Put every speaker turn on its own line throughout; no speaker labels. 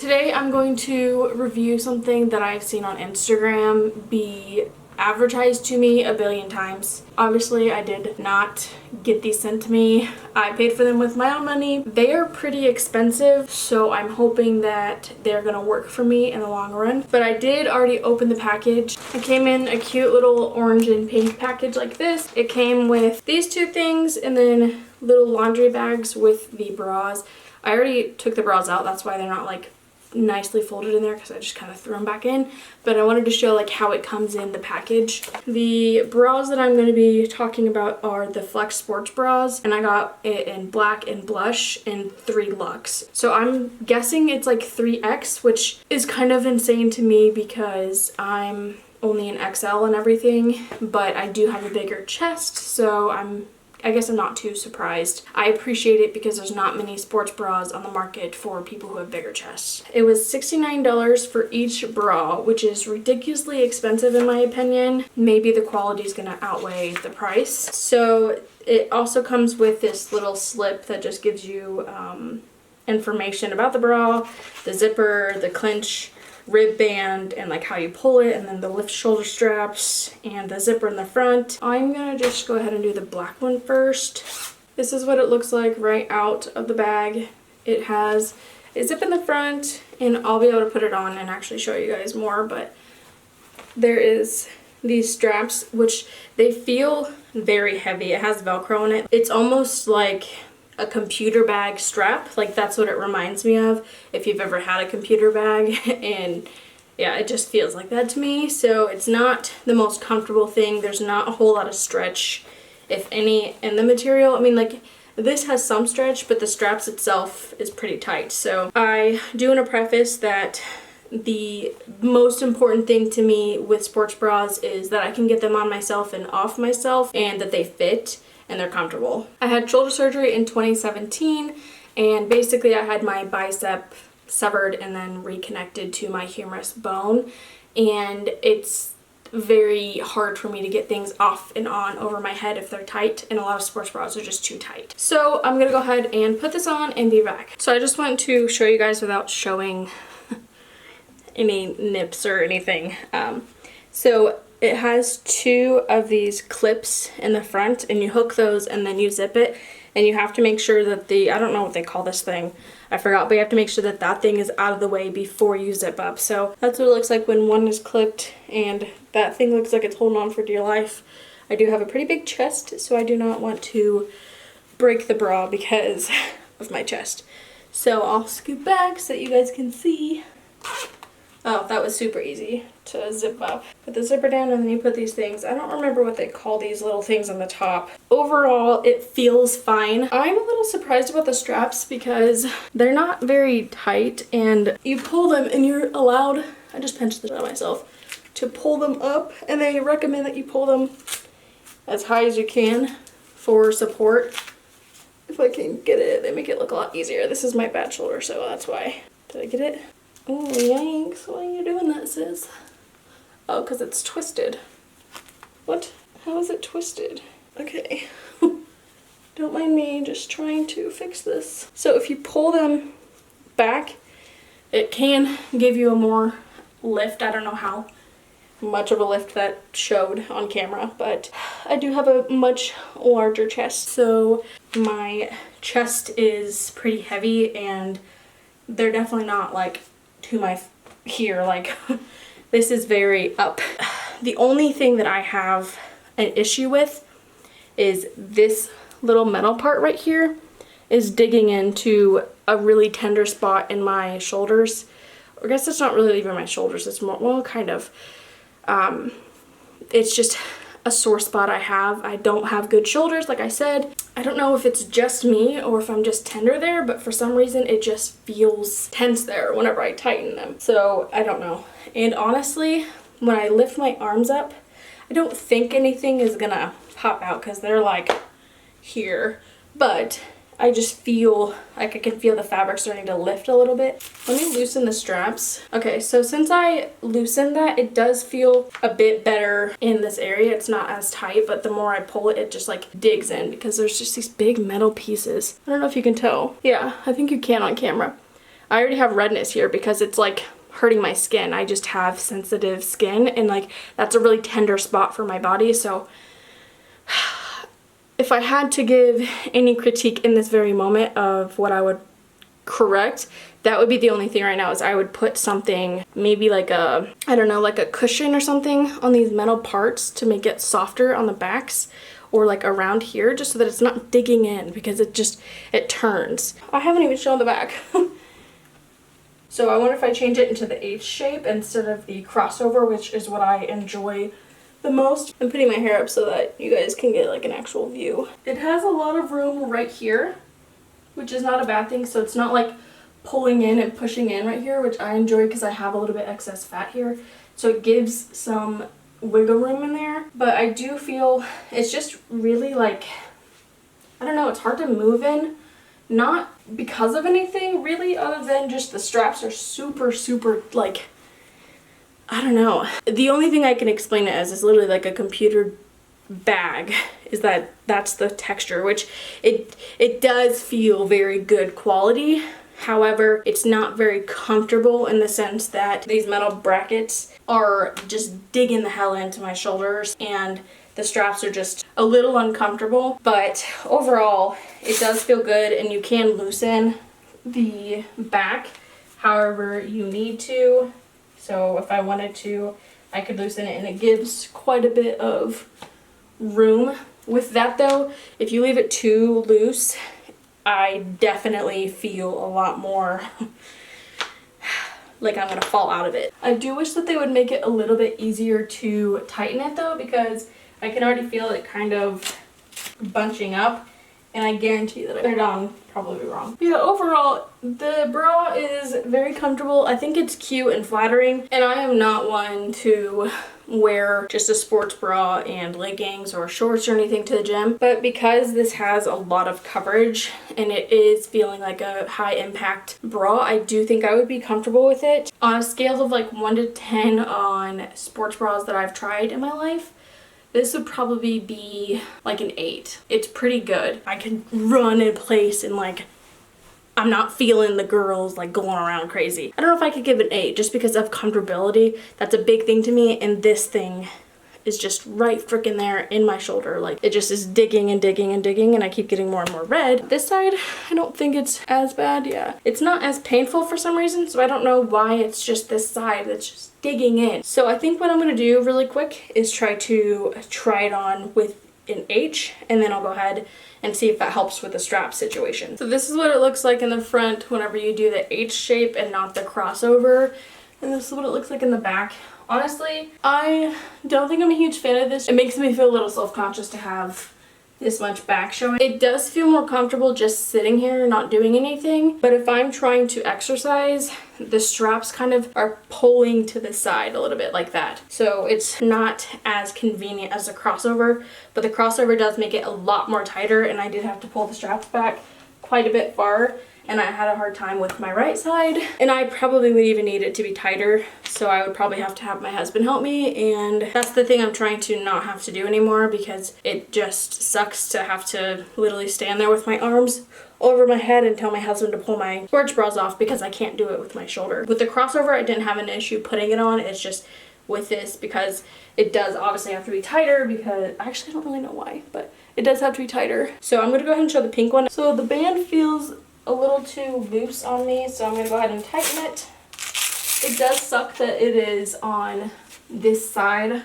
Today I'm going to review something that I've seen on Instagram be advertised to me a billion times. Obviously, I did not get these sent to me. I paid for them with my own money. They are pretty expensive, so I'm hoping that they're gonna work for me in the long run. But I did already open the package. It came in a cute little orange and pink package like this. It came with these two things and then little laundry bags with the bras. I already took the bras out, that's why they're not like nicely folded in there because I just kind of threw them back in, but I wanted to show like how it comes in the package. The bras that I'm going to be talking about are the Flex sports bras, and I got it in black and blush and 3 luxe. So I'm guessing it's like 3X, which is kind of insane to me because I'm only an XL and everything, but I do have a bigger chest, so I guess I'm not too surprised. I appreciate it because there's not many sports bras on the market for people who have bigger chests. It was $69 for each bra, which is ridiculously expensive in my opinion. Maybe the quality is gonna outweigh the price. So it also comes with this little slip that just gives you information about the bra, the zipper, the clinch, rib band, and like how you pull it, and then the lift shoulder straps and the zipper in the front. I'm gonna just go ahead and do the black one first. This is what it looks like right out of the bag. It has a zip in the front, and I'll be able to put it on and actually show you guys more, but there is these straps, which they feel very heavy. It has Velcro in it. It's almost like a computer bag strap, like that's what it reminds me of if you've ever had a computer bag. And yeah, it just feels like that to me. So it's not the most comfortable thing. There's not a whole lot of stretch, if any, in the material. I mean, like this has some stretch, but the straps itself is pretty tight. So I do want to preface that the most important thing to me with sports bras is that I can get them on myself and off myself, and that they fit and they're comfortable. I had shoulder surgery in 2017, and basically I had my bicep severed and then reconnected to my humerus bone, and it's very hard for me to get things off and on over my head if they're tight, and a lot of sports bras are just too tight. So I'm gonna go ahead and put this on and be back. So I just want to show you guys without showing any nips or anything. So it has 2 of these clips in the front, and you hook those and then you zip it, and you have to make sure that I don't know what they call this thing, I forgot, but you have to make sure that that thing is out of the way before you zip up. So that's what it looks like when one is clipped, and that thing looks like it's holding on for dear life. I do have a pretty big chest, so I do not want to break the bra because of my chest. So I'll scoot back so that you guys can see. Oh, that was super easy to zip up. Put the zipper down and then you put these things. I don't remember what they call these little things on the top. Overall, it feels fine. I'm a little surprised about the straps because they're not very tight, and you pull them and you're allowed, I just pinched this on myself, to pull them up, and they recommend that you pull them as high as you can for support. If I can get it, they make it look a lot easier. This is my bad shoulder, so that's why. Did I get it? Oh, yanks. Why are you doing that, sis? Oh, because it's twisted. What? How is it twisted? Okay. Don't mind me just trying to fix this. So if you pull them back, it can give you a more lift. I don't know how much of a lift that showed on camera, but I do have a much larger chest. So my chest is pretty heavy, and they're definitely not like to my here, like this is very up. The only thing that I have an issue with is this little metal part right here is digging into a really tender spot in my shoulders. I guess it's not really even my shoulders, it's more, well, kind of. It's just a sore spot I have. I don't have good shoulders, like I said. I don't know if it's just me or if I'm just tender there, but for some reason it just feels tense there whenever I tighten them. So I don't know. And honestly, when I lift my arms up, I don't think anything is gonna pop out because they're like here, but I just feel like I can feel the fabric starting to lift a little bit. Let me loosen the straps. Okay, so since I loosened that, it does feel a bit better in this area. It's not as tight, but the more I pull it, it just like digs in because there's just these big metal pieces. I don't know if you can tell. Yeah, I think you can on camera. I already have redness here because it's like hurting my skin. I just have sensitive skin, and like that's a really tender spot for my body. So if I had to give any critique in this very moment of what I would correct, that would be the only thing right now, is I would put something, maybe like a, I don't know, like a cushion or something on these metal parts to make it softer on the backs, or like around here, just so that it's not digging in, because it turns. I haven't even shown the back. So I wonder if I change it into the H shape instead of the crossover, which is what I enjoy the most. I'm putting my hair up so that you guys can get like an actual view. It has a lot of room right here, which is not a bad thing. So it's not like pulling in and pushing in right here, which I enjoy because I have a little bit excess fat here. So it gives some wiggle room in there. But I do feel it's just really like, I don't know, it's hard to move in. Not because of anything really, other than just the straps are super, super like, I don't know. The only thing I can explain it as is literally like a computer bag, is that's the texture, which it does feel very good quality. However, it's not very comfortable in the sense that these metal brackets are just digging the hell into my shoulders, and the straps are just a little uncomfortable. But overall, it does feel good, and you can loosen the back however you need to. So if I wanted to, I could loosen it, and it gives quite a bit of room. With that though, if you leave it too loose, I definitely feel a lot more like I'm gonna fall out of it. I do wish that they would make it a little bit easier to tighten it though, because I can already feel it kind of bunching up, and I guarantee that I put it on probably wrong. Yeah, overall, the bra is very comfortable. I think it's cute and flattering, and I am not one to wear just a sports bra and leggings or shorts or anything to the gym, but because this has a lot of coverage and it is feeling like a high impact bra, I do think I would be comfortable with it. On a scale of like 1 to 10 on sports bras that I've tried in my life, this would probably be like an 8. It's pretty good. I can run in place and like, I'm not feeling the girls like going around crazy. I don't know if I could give it an 8 just because of comfortability. That's a big thing to me, and this thing is just right freaking there in my shoulder. Like, it just is digging and digging and digging, and I keep getting more and more red. This side, I don't think it's as bad. Yeah, it's not as painful for some reason, so I don't know why it's just this side that's just digging in. So I think what I'm gonna do really quick is try it on with an H, and then I'll go ahead and see if that helps with the strap situation. So this is what it looks like in the front whenever you do the H shape and not the crossover, and this is what it looks like in the back. Honestly, I don't think I'm a huge fan of this. It makes me feel a little self-conscious to have this much back showing. It does feel more comfortable just sitting here not doing anything, but if I'm trying to exercise, the straps kind of are pulling to the side a little bit like that. So it's not as convenient as the crossover, but the crossover does make it a lot more tighter, and I did have to pull the straps back quite a bit far, and I had a hard time with my right side, and I probably would even need it to be tighter, so I would probably have to have my husband help me, and that's the thing I'm trying to not have to do anymore, because it just sucks to have to literally stand there with my arms over my head and tell my husband to pull my sports bras off because I can't do it with my shoulder. With the crossover, I didn't have an issue putting it on. It's just with this, because it does obviously have to be tighter, because actually I don't really know why, but it does have to be tighter. So I'm gonna go ahead and show the pink one. So the band feels a little too loose on me, so I'm gonna go ahead and tighten it. It does suck that it is on this side.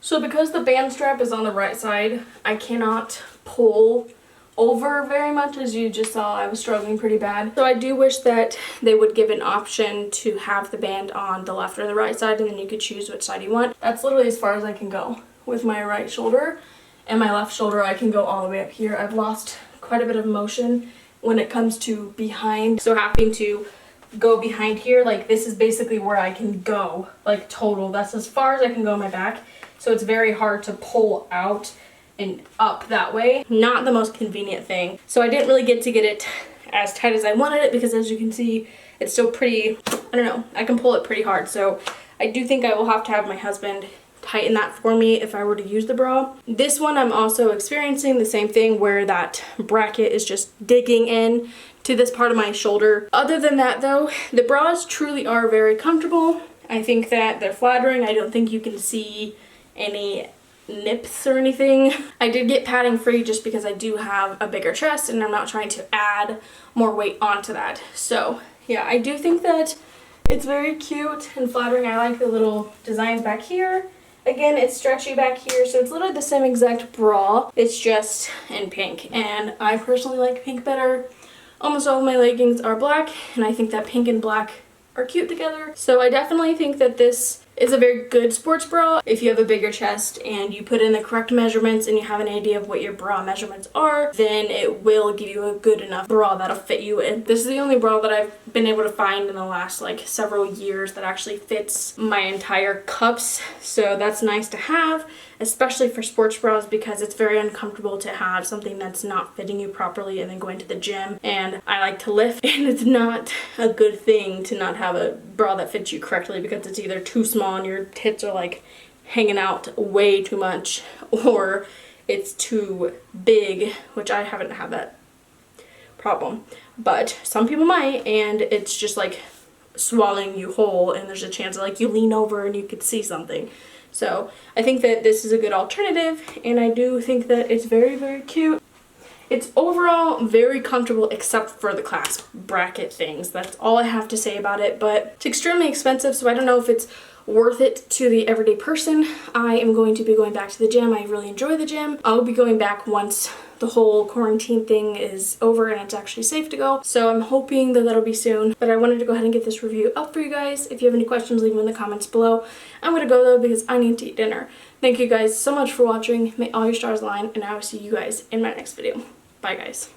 So because the band strap is on the right side, I cannot pull over very much. As you just saw, I was struggling pretty bad. So I do wish that they would give an option to have the band on the left or the right side, and then you could choose which side you want. That's literally as far as I can go with my right shoulder, and my left shoulder I can go all the way up here. I've lost quite a bit of motion when it comes to behind, so having to go behind here, like this is basically where I can go, like total, that's as far as I can go on my back, so it's very hard to pull out and up that way. Not the most convenient thing. So I didn't really get to get it as tight as I wanted it, because as you can see, it's still pretty, I don't know, I can pull it pretty hard. So I do think I will have to have my husband tighten that for me if I were to use the bra. This one I'm also experiencing the same thing, where that bracket is just digging in to this part of my shoulder. Other than that though, the bras truly are very comfortable. I think that they're flattering. I don't think you can see any nips or anything. I did get padding free just because I do have a bigger chest and I'm not trying to add more weight onto that. So yeah, I do think that it's very cute and flattering. I like the little designs back here. Again, it's stretchy back here, so it's literally the same exact bra. It's just in pink, and I personally like pink better. Almost all of my leggings are black, and I think that pink and black are cute together. So I definitely think that this is a very good sports bra. If you have a bigger chest and you put in the correct measurements and you have an idea of what your bra measurements are, then it will give you a good enough bra that'll fit you in. This is the only bra that I've been able to find in the last like several years that actually fits my entire cups. So that's nice to have, especially for sports bras, because it's very uncomfortable to have something that's not fitting you properly and then going to the gym. And I like to lift, and it's not a good thing to not have a bra that fits you correctly, because it's either too small and your tits are like hanging out way too much, or it's too big, which I haven't had that problem, but some people might, and it's just like swallowing you whole, and there's a chance that like you lean over and you could see something. So I think that this is a good alternative, and I do think that it's very, very cute. It's overall very comfortable except for the clasp bracket things. That's all I have to say about it, but it's extremely expensive, so I don't know if it's worth it to the everyday person. I am going to be going back to the gym. I really enjoy the gym. I'll be going back once the whole quarantine thing is over and it's actually safe to go. So I'm hoping that that'll be soon. But I wanted to go ahead and get this review up for you guys. If you have any questions, leave them in the comments below. I'm gonna go though because I need to eat dinner. Thank you guys so much for watching. May all your stars align, and I will see you guys in my next video. Bye guys.